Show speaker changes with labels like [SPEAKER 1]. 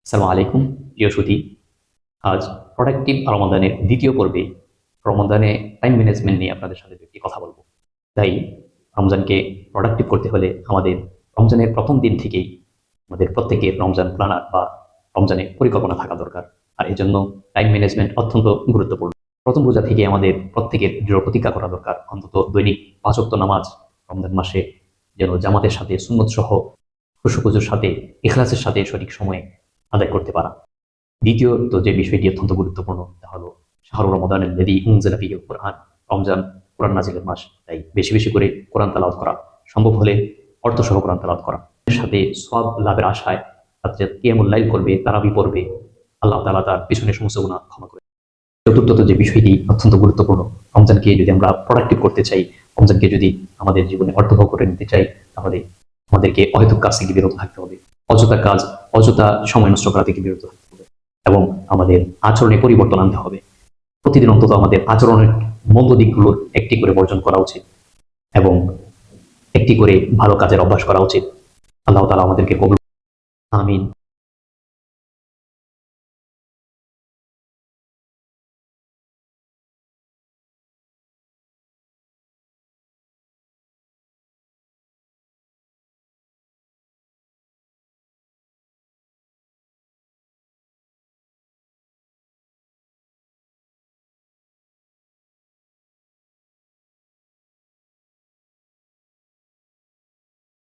[SPEAKER 1] আসসালামু আলাইকুম প্রিয় সুধী। আজ প্রোডাক্টিভ রমাদানের দ্বিতীয় পর্বে রমাদানে টাইম ম্যানেজমেন্ট নিয়ে আপনাদের সাথে একটি কথা বলবো। তাই রমজানকে প্রোডাক্টিভ করতে হলে আমাদের রমজানের প্রথম দিন থেকেই আমাদের প্রত্যেকের রমজান প্ল্যানার বা রমজানের পরিকল্পনা থাকা দরকার। আর এই জন্য টাইম ম্যানেজমেন্ট অত্যন্ত গুরুত্বপূর্ণ। প্রথম রোজা থেকে আমাদের প্রত্যেকের দৃঢ় প্রতিজ্ঞা করা দরকার, অন্তত দৈনিক ৫ ওয়াক্ত নামাজ রমজান মাসে যেন জামাতের সাথে সুন্নত সহ খুশুখুজুর সাথে ইখলাসের সাথে সঠিক সময়ে আদায় করতে পারা। দ্বিতীয়ত যে বিষয়টি অত্যন্ত গুরুত্বপূর্ণ তা হলো শাহরু রমাদানের লেদি উনজিলা ফিহিল কোরআন। রমজান কোরআন নাজিলের মাস, তাই বেশি বেশি করে কোরআন তেলাওয়াত করা, সম্ভব হলে অর্থসহ কোরআন তেলাওয়াত করা, এর সাথে সওয়াব লাভের আশায় রাত্রে কিয়ামুল লাইল করবে, তারাবি পড়বে, আল্লাহ তাআলা তার পিছনের সমস্ত গুনাহ ক্ষমা করে। চতুর্থত যে বিষয়টি অত্যন্ত গুরুত্বপূর্ণ, রমজানকে যদি আমরা প্রোডাক্টিভ করতে চাই, রমজানকে যদি আমাদের জীবনে অর্থবহ করে নিতে চাই, তাহলে আমাদেরকে অহেতুক কাজ থেকে বিরত থাকতে হবে, অযথা কাজ, অযথা সময় নষ্ট করা থেকে বিরত থাকতে হবে এবং আমাদের আচরণে পরিবর্তন আনতে হবে। প্রতিদিন অন্তত আমাদের আচরণের মন্দ দিকগুলোর একটি করে বর্জন করা উচিত এবং একটি করে ভালো কাজের অভ্যাস করা উচিত। আল্লাহ তাআলা আমাদেরকে কবুল। আমিন।